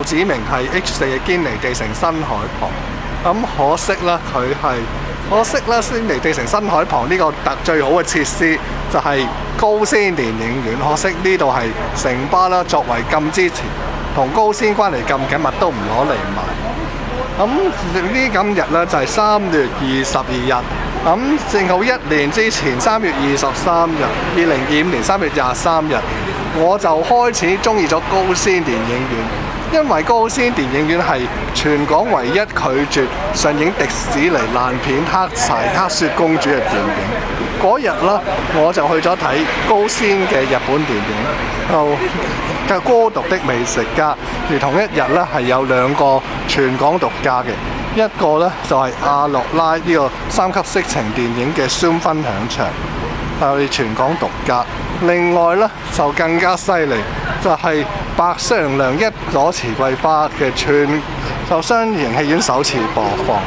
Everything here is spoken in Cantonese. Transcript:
指明係 H4嘅堅尼地城新海旁。咁可惜啦，堅尼地城新海旁呢個最好嘅設施就係高先電影院。可惜呢度係城巴啦，作為禁之前同高先關係咁緊密都唔攞嚟賣。咁今日咧就係3月22日，咁正好1年之前3月23日，2025年3月23日，我就開始中意咗高先電影院，因為高先電影院係全港唯一拒絕上映迪士尼爛片黑雪公主嘅電影。嗰日啦，我就去咗睇高先嘅日本電影，叫《孤獨的美食家》。而同一日咧係有2個全港獨家嘅，一個咧就係阿諾拉呢個3級色情電影嘅 Zoom 分享場，係全港獨家。另外咧就更加犀利，就係百雙娘一朵玫瑰花嘅雙營戲院首次播放。